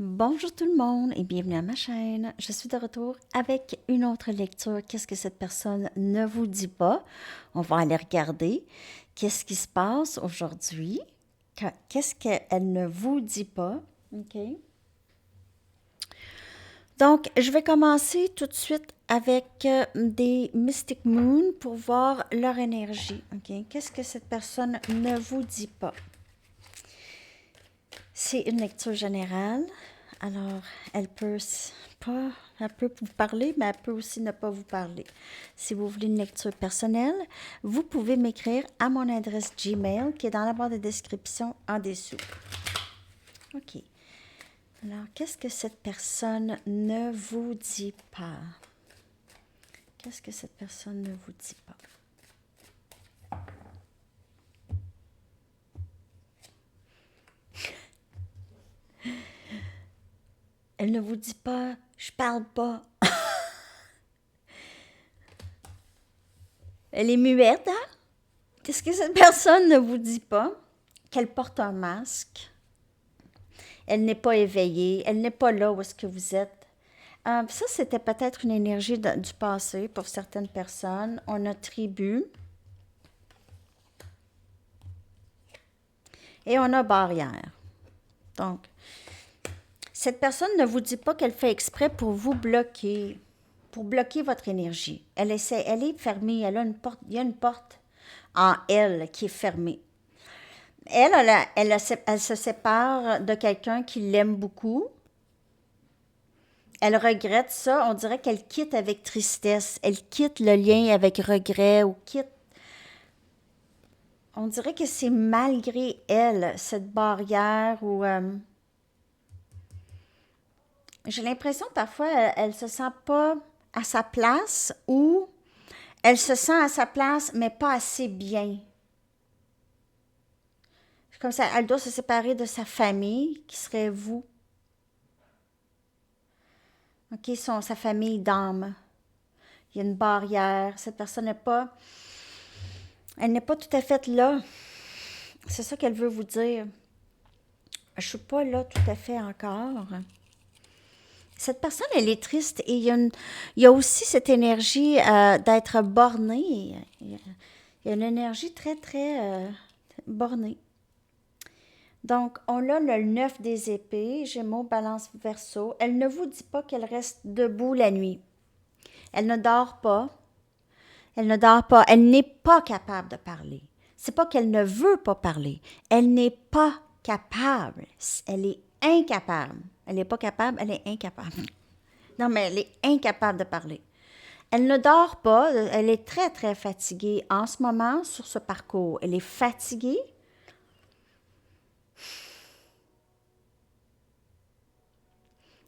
Bonjour tout le monde et bienvenue à ma chaîne. Je suis de retour avec une autre lecture. Qu'est-ce que cette personne ne vous dit pas? On va aller regarder qu'est-ce qui se passe aujourd'hui. Qu'est-ce qu'elle ne vous dit pas? OK. Donc, je vais commencer tout de suite avec des Mystic Moon pour voir leur énergie. OK. Qu'est-ce que cette personne ne vous dit pas? C'est une lecture générale. Alors, elle peut vous parler, mais elle peut aussi ne pas vous parler. Si vous voulez une lecture personnelle, vous pouvez m'écrire à mon adresse Gmail qui est dans la barre de description en dessous. OK. Alors, qu'est-ce que cette personne ne vous dit pas? Qu'est-ce que cette personne ne vous dit pas? Elle ne vous dit pas, je parle pas. Elle est muette, hein? Qu'est-ce que cette personne ne vous dit pas? Qu'elle porte un masque. Elle n'est pas éveillée. Elle n'est pas là où est-ce que vous êtes. Ça, c'était peut-être une énergie du passé pour certaines personnes. On a tribu. Et on a barrière. Donc, cette personne ne vous dit pas qu'elle fait exprès pour vous bloquer, pour bloquer votre énergie. Elle est fermée. Il y a une porte en elle qui est fermée. Elle se sépare de quelqu'un qui l'aime beaucoup. Elle regrette ça. On dirait qu'elle quitte avec tristesse. Elle quitte le lien avec regret ou quitte. On dirait que c'est malgré elle, cette barrière où j'ai l'impression parfois elle se sent pas à sa place ou elle se sent à sa place mais pas assez bien. Comme ça, elle doit se séparer de sa famille, qui serait vous. OK, sa famille d'âme. Il y a une barrière. Cette personne elle n'est pas tout à fait là. C'est ça qu'elle veut vous dire. Je suis pas là tout à fait encore. Cette personne, elle est triste et il y a aussi cette énergie d'être bornée. Il y a une énergie très, très bornée. Donc, on a le 9 des épées, Gémeaux, Balance, Verseau. Elle ne vous dit pas qu'elle reste debout la nuit. Elle ne dort pas. Elle ne dort pas. Elle n'est pas capable de parler. C'est pas qu'elle ne veut pas parler. Elle n'est pas capable. Elle est incapable. Elle n'est pas capable, elle est incapable. Non, mais elle est incapable de parler. Elle ne dort pas. Elle est très, très fatiguée en ce moment sur ce parcours. Elle est fatiguée.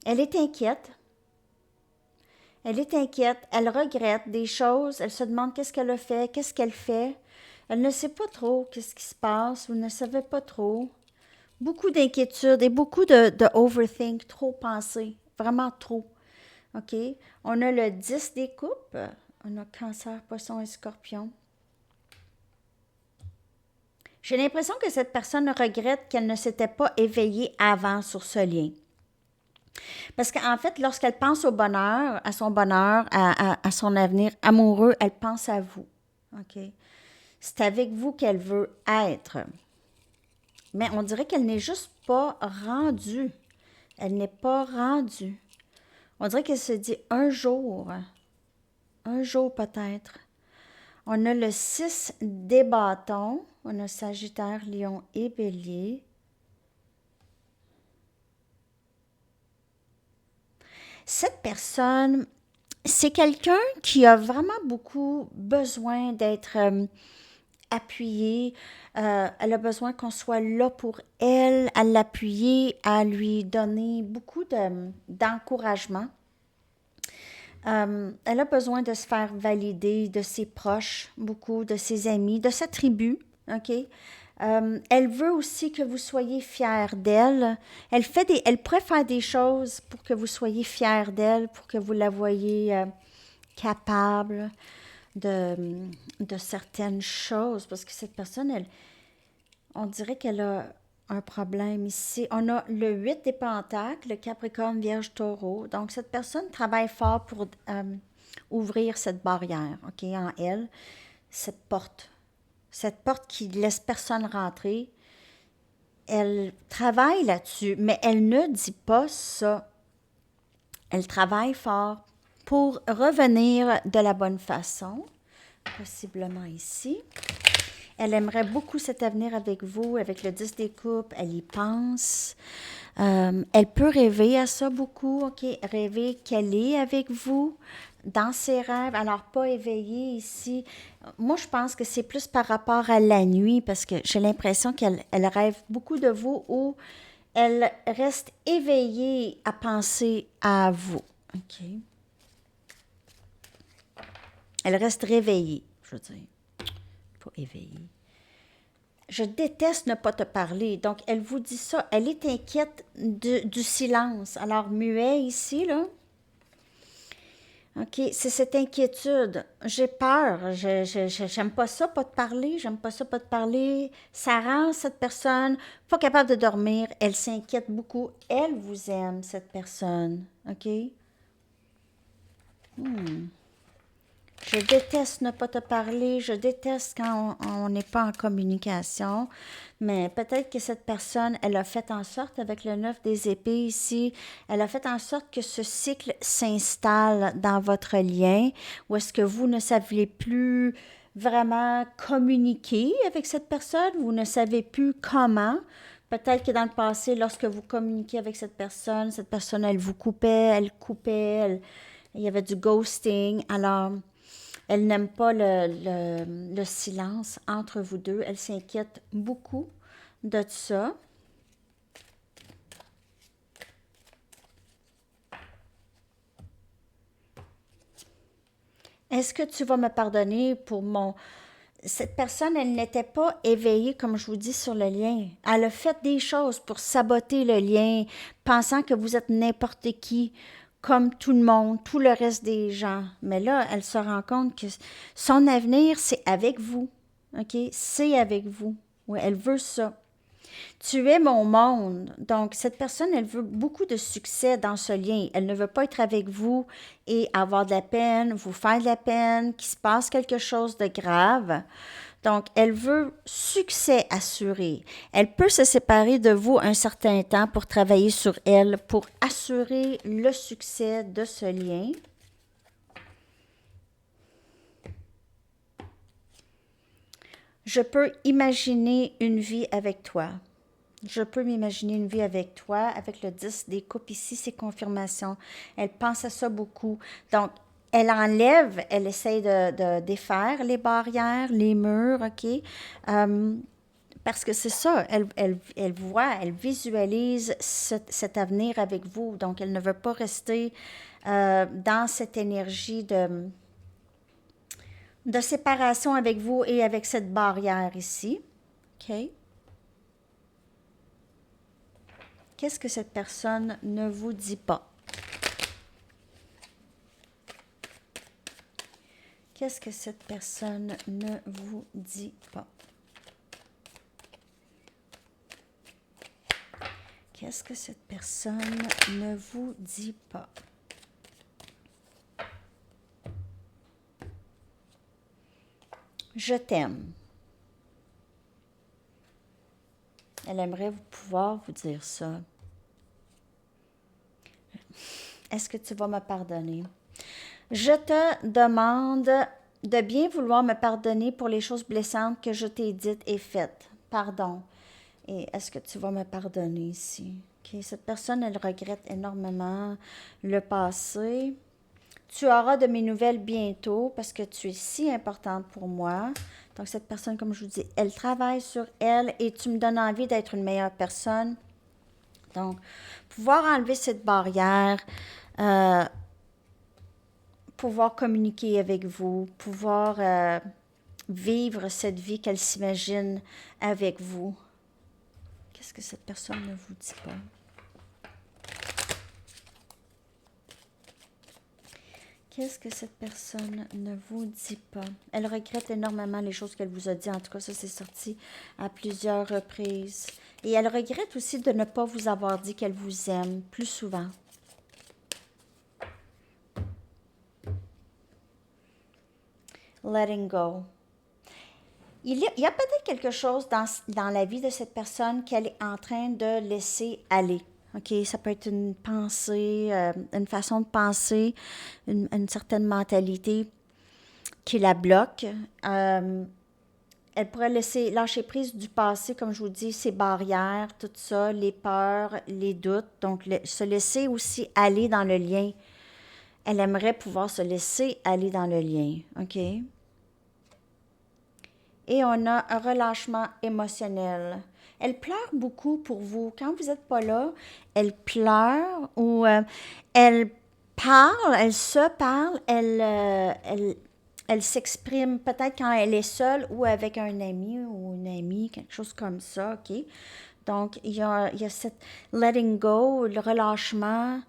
Elle est inquiète. Elle est inquiète. Elle regrette des choses. Elle se demande qu'est-ce qu'elle a fait, qu'est-ce qu'elle fait. Elle ne sait pas trop qu'est-ce qui se passe ou ne savait pas trop. Beaucoup d'inquiétude et beaucoup de overthink, trop penser, vraiment trop. OK? On a le 10 des coupes. On a Cancer, Poisson et Scorpion. J'ai l'impression que cette personne regrette qu'elle ne s'était pas éveillée avant sur ce lien. Parce qu'en fait, lorsqu'elle pense au bonheur, à son bonheur, à son avenir amoureux, elle pense à vous. OK? C'est avec vous qu'elle veut être. Mais on dirait qu'elle n'est juste pas rendue. Elle n'est pas rendue. On dirait qu'elle se dit un jour peut-être. On a le 6 des bâtons. On a Sagittaire, Lion et Bélier. Cette personne, c'est quelqu'un qui a vraiment beaucoup besoin d'être appuyée. Elle a besoin qu'on soit là pour elle, à l'appuyer, à lui donner beaucoup d'encouragement. Elle a besoin de se faire valider de ses proches, beaucoup de ses amis, de sa tribu, OK? Elle veut aussi que vous soyez fiers d'elle. Elle pourrait faire des choses pour que vous soyez fiers d'elle, pour que vous la voyez capable de, de certaines choses. Parce que cette personne, on dirait qu'elle a un problème ici. On a le 8 des Pentacles, le Capricorne, Vierge, Taureau. Donc, cette personne travaille fort pour ouvrir cette barrière, OK, en elle, cette porte. Cette porte qui laisse personne rentrer. Elle travaille là-dessus, mais elle ne dit pas ça. Elle travaille fort pour revenir de la bonne façon, possiblement ici. Elle aimerait beaucoup cet avenir avec vous, avec le 10 des coupes, elle y pense. Elle peut rêver à ça beaucoup, OK? Rêver qu'elle est avec vous dans ses rêves. Alors, pas éveillée ici. Moi, je pense que c'est plus par rapport à la nuit, parce que j'ai l'impression qu'elle rêve beaucoup de vous ou elle reste éveillée à penser à vous, OK? Elle reste réveillée, je veux dire. Pas éveillée. Je déteste ne pas te parler. Donc, elle vous dit ça. Elle est inquiète du silence. Alors, muet ici, là. OK, c'est cette inquiétude. J'ai peur. J'aime pas ça, pas te parler. J'aime pas ça, pas te parler. Ça rend cette personne pas capable de dormir. Elle s'inquiète beaucoup. Elle vous aime, cette personne. OK? Je déteste ne pas te parler, je déteste quand on n'est pas en communication, mais peut-être que cette personne, elle a fait en sorte, avec le 9 des épées ici, elle a fait en sorte que ce cycle s'installe dans votre lien, où est-ce que vous ne saviez plus vraiment communiquer avec cette personne, vous ne savez plus comment. Peut-être que dans le passé, lorsque vous communiquiez avec cette personne, elle vous coupait, il y avait du ghosting. Alors, elle n'aime pas le silence entre vous deux. Elle s'inquiète beaucoup de ça. Est-ce que tu vas me pardonner pour mon... Cette personne, elle n'était pas éveillée, comme je vous dis, sur le lien. Elle a fait des choses pour saboter le lien, pensant que vous êtes n'importe qui, comme tout le monde, tout le reste des gens. Mais là, elle se rend compte que son avenir, c'est avec vous. OK? C'est avec vous. Oui, elle veut ça. Tu es mon monde. Donc, cette personne, elle veut beaucoup de succès dans ce lien. Elle ne veut pas être avec vous et avoir de la peine, vous faire de la peine, qu'il se passe quelque chose de grave. Donc, elle veut succès assuré. Elle peut se séparer de vous un certain temps pour travailler sur elle, pour assurer le succès de ce lien. Je peux imaginer une vie avec toi. Je peux m'imaginer une vie avec toi, avec le 10 des coupes ici, c'est confirmation. Elle pense à ça beaucoup. Donc, elle enlève, elle essaye de défaire les barrières, les murs, OK? Parce que c'est ça, elle voit, elle visualise cet avenir avec vous. Donc, elle ne veut pas rester dans cette énergie de séparation avec vous et avec cette barrière ici. OK? Qu'est-ce que cette personne ne vous dit pas? Qu'est-ce que cette personne ne vous dit pas? Qu'est-ce que cette personne ne vous dit pas? Je t'aime. Elle aimerait pouvoir vous dire ça. Est-ce que tu vas me pardonner? Je te demande de bien vouloir me pardonner pour les choses blessantes que je t'ai dites et faites. Pardon. Et est-ce que tu vas me pardonner ici? Okay. Cette personne, elle regrette énormément le passé. Tu auras de mes nouvelles bientôt parce que tu es si importante pour moi. Donc, cette personne, comme je vous dis, elle travaille sur elle et tu me donnes envie d'être une meilleure personne. Donc, pouvoir enlever cette barrière, pouvoir communiquer avec vous, pouvoir vivre cette vie qu'elle s'imagine avec vous. Qu'est-ce que cette personne ne vous dit pas? Qu'est-ce que cette personne ne vous dit pas? Elle regrette énormément les choses qu'elle vous a dit. En tout cas, ça, c'est sorti à plusieurs reprises. Et elle regrette aussi de ne pas vous avoir dit qu'elle vous aime plus souvent. Letting go. Il y a peut-être quelque chose dans la vie de cette personne qu'elle est en train de laisser aller. OK, ça peut être une pensée, une façon de penser, une certaine mentalité qui la bloque. Elle pourrait lâcher prise du passé, comme je vous dis, ses barrières, tout ça, les peurs, les doutes. Donc, se laisser aussi aller dans le lien. Elle aimerait pouvoir se laisser aller dans le lien. OK? Et on a un relâchement émotionnel. Elle pleure beaucoup pour vous. Quand vous n'êtes pas là, elle pleure ou elle parle, elle se parle, elle s'exprime peut-être quand elle est seule ou avec un ami ou une amie, quelque chose comme ça, OK? Donc, il y a cette letting go, le relâchement,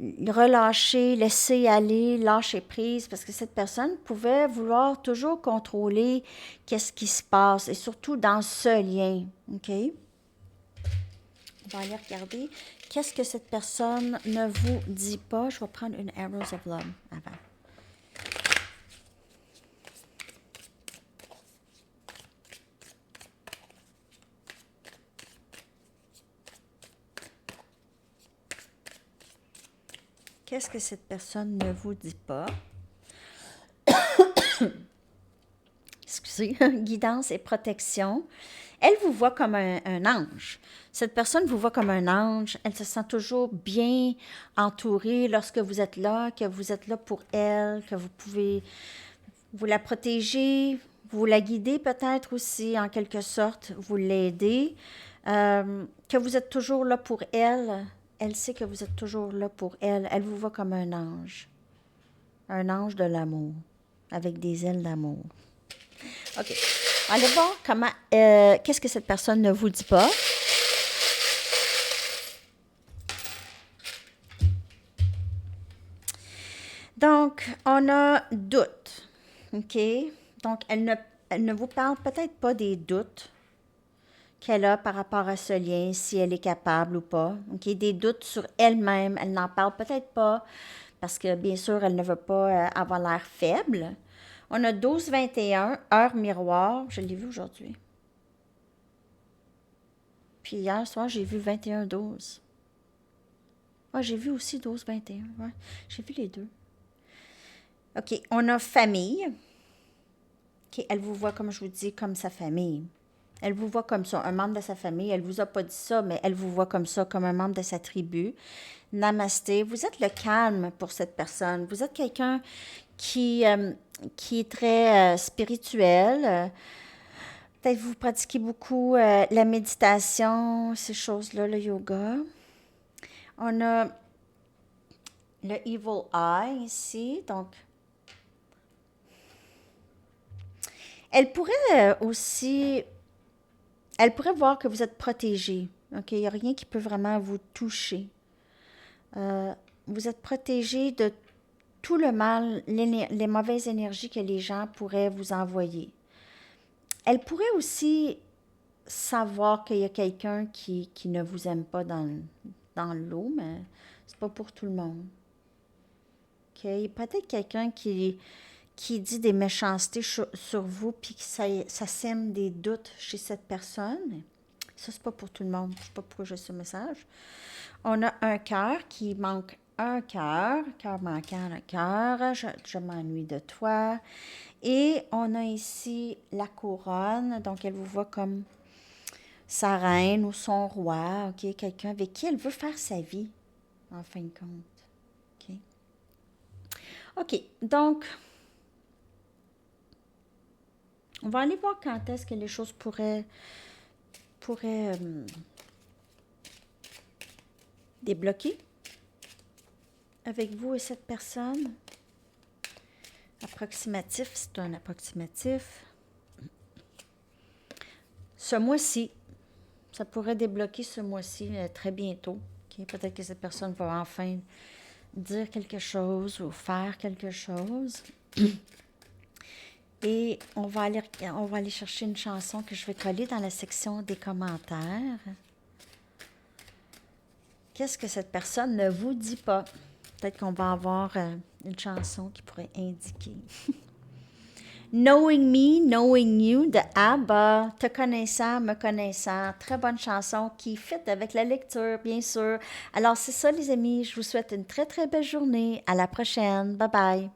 relâcher, laisser aller, lâcher prise, parce que cette personne pouvait vouloir toujours contrôler qu'est-ce qui se passe, et surtout dans ce lien, OK? On va aller regarder qu'est-ce que cette personne ne vous dit pas. Je vais prendre une Arrows of Love avant. Qu'est-ce que cette personne ne vous dit pas? Excusez, guidance et protection. Elle vous voit comme un ange. Cette personne vous voit comme un ange. Elle se sent toujours bien entourée lorsque vous êtes là, que vous êtes là pour elle, que vous pouvez vous la protéger, vous la guider peut-être aussi en quelque sorte, vous l'aider, que vous êtes toujours là pour elle. Elle sait que vous êtes toujours là pour elle. Elle vous voit comme un ange de l'amour, avec des ailes d'amour. OK. Allez voir comment, qu'est-ce que cette personne ne vous dit pas. Donc, on a doute. OK? Donc, elle ne vous parle peut-être pas des doutes qu'elle a par rapport à ce lien, si elle est capable ou pas. OK? Des doutes sur elle-même. Elle n'en parle peut-être pas parce que, bien sûr, elle ne veut pas avoir l'air faible. On a 12-21, heure miroir. Je l'ai vu aujourd'hui. Puis hier soir, j'ai vu 21-12. Ah, j'ai vu aussi 12-21. Ouais, j'ai vu les deux. OK, on a famille. OK, elle vous voit, comme je vous dis, comme sa famille. Elle vous voit comme ça, un membre de sa famille. Elle vous a pas dit ça, mais elle vous voit comme ça, comme un membre de sa tribu. Namasté. Vous êtes le calme pour cette personne. Vous êtes quelqu'un qui est très spirituel. Peut-être vous pratiquez beaucoup la méditation, ces choses-là, le yoga. On a le Evil Eye ici, donc elle pourrait aussi, elle pourrait voir que vous êtes protégé. OK, il n'y a rien qui peut vraiment vous toucher. Vous êtes protégé de tout le mal, les mauvaises énergies que les gens pourraient vous envoyer. Elle pourrait aussi savoir qu'il y a quelqu'un qui ne vous aime pas dans l'eau, mais c'est pas pour tout le monde. OK? Peut-être quelqu'un qui dit des méchancetés sur vous, puis que ça sème des doutes chez cette personne. Ça, c'est pas pour tout le monde. Je sais pas pourquoi j'ai ce message. On a un cœur qui manque un cœur manquant un cœur, je m'ennuie de toi. Et on a ici la couronne, donc elle vous voit comme sa reine ou son roi, OK? Quelqu'un avec qui elle veut faire sa vie, en fin de compte. OK? OK, donc, on va aller voir quand est-ce que les choses pourraient débloquer avec vous et cette personne. Approximatif, c'est un approximatif. Ce mois-ci, ça pourrait débloquer ce mois-ci très bientôt. Okay? Peut-être que cette personne va enfin dire quelque chose ou faire quelque chose. Et on va aller chercher une chanson que je vais coller dans la section des commentaires. Qu'est-ce que cette personne ne vous dit pas? Peut-être qu'on va avoir une chanson qui pourrait indiquer. Knowing Me, Knowing You de ABBA, Te connaissant, me connaissant. Très bonne chanson qui fit avec la lecture, bien sûr. Alors, c'est ça, les amis. Je vous souhaite une très, très belle journée. À la prochaine. Bye bye.